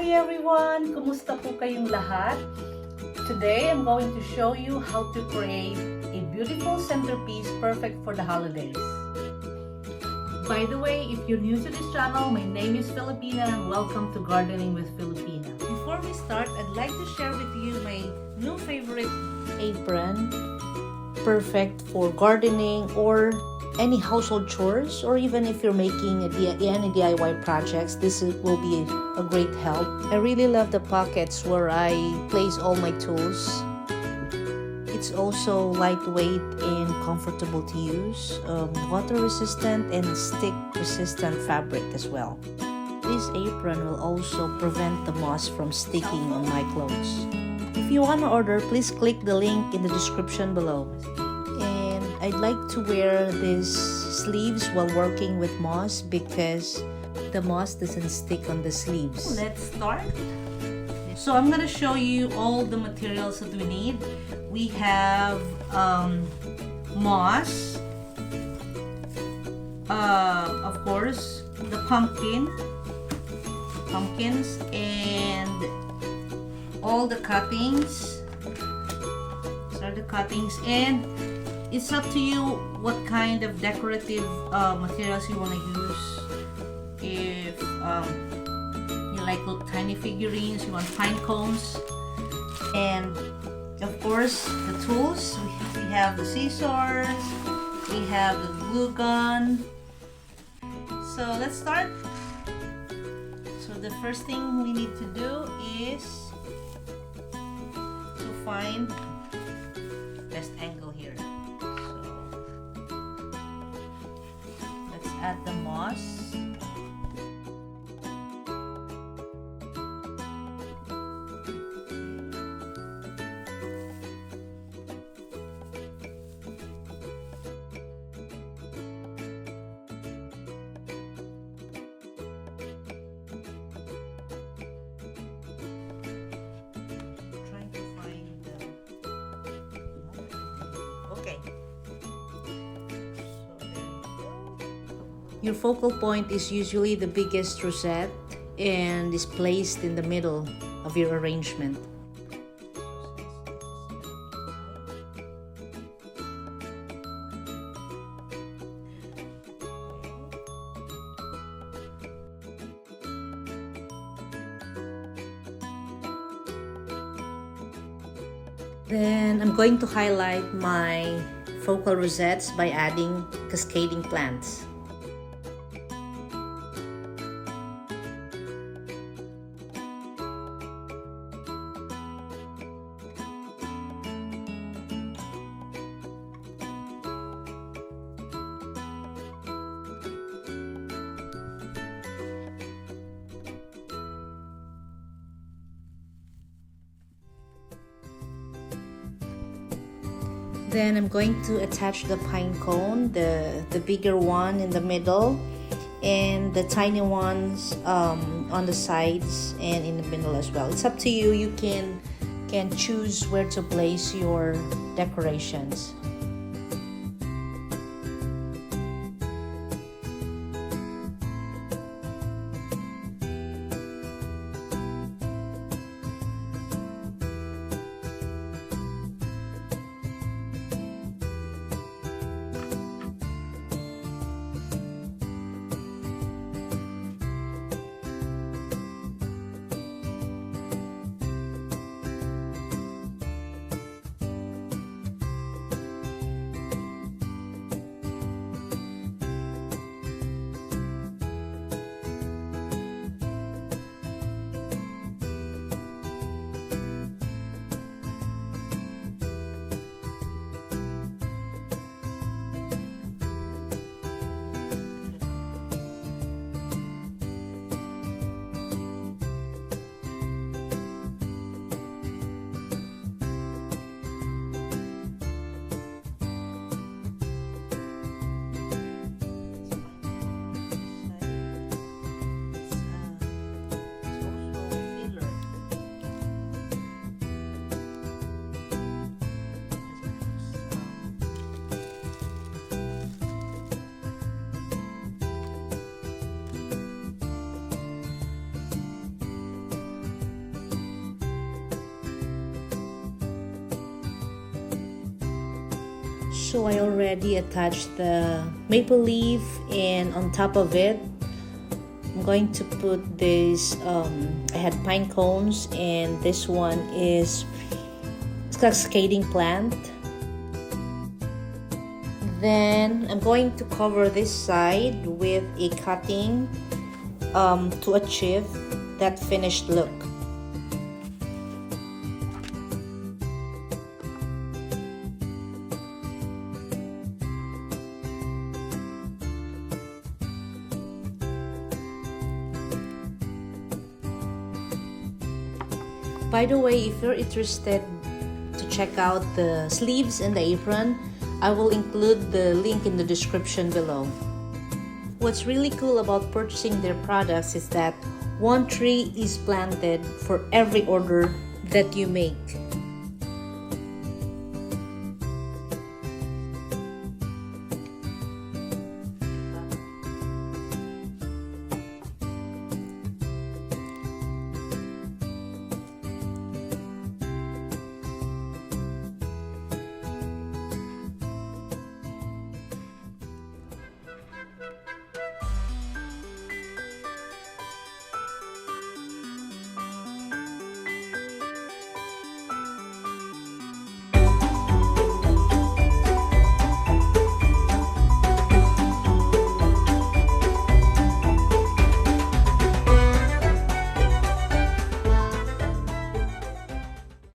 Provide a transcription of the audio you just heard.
Hi everyone! Kumusta po kayong lahat? Today, I'm going to show you how to create a beautiful centerpiece perfect for the holidays. By the way, if you're new to this channel, my name is Filipina and welcome to Gardening with Filipina. Before we start, I'd like to share with you my new favorite apron. Perfect for gardening or any household chores, or even if you're making any DIY projects, will be a great help. I really love the pockets where I place all my tools. It's also lightweight and comfortable to use, water resistant and stick resistant fabric as well. This apron will also prevent the moss from sticking on my clothes. If you want to order, please click the link in the description below. I'd like to wear these sleeves while working with moss because the moss doesn't stick on the sleeves. Let's start. So I'm going to show you all the materials that we need. We have moss, of course, the pumpkins, and all the cuttings. These are the cuttings, and it's up to you what kind of decorative materials you want to use. If you like tiny figurines, you want pine cones, and of course the tools. We have the scissors, we have the glue gun. So let's start. So the first thing we need to do is to find best angle here. Add the moss. Trying to find okay. Your focal point is usually the biggest rosette and is placed in the middle of your arrangement. Then I'm going to highlight my focal rosettes by adding cascading plants. Then I'm going to attach the pine cone, the bigger one in the middle, and the tiny ones on the sides and in the middle as well. It's up to you. You can choose where to place your decorations. So I already attached the maple leaf, and on top of it I'm going to put this I had pine cones, and this one is cascading plant. Then I'm going to cover this side with a cutting to achieve that finished look. By the way, if you're interested to check out the sleeves and the apron, I will include the link in the description below. What's really cool about purchasing their products is that one tree is planted for every order that you make.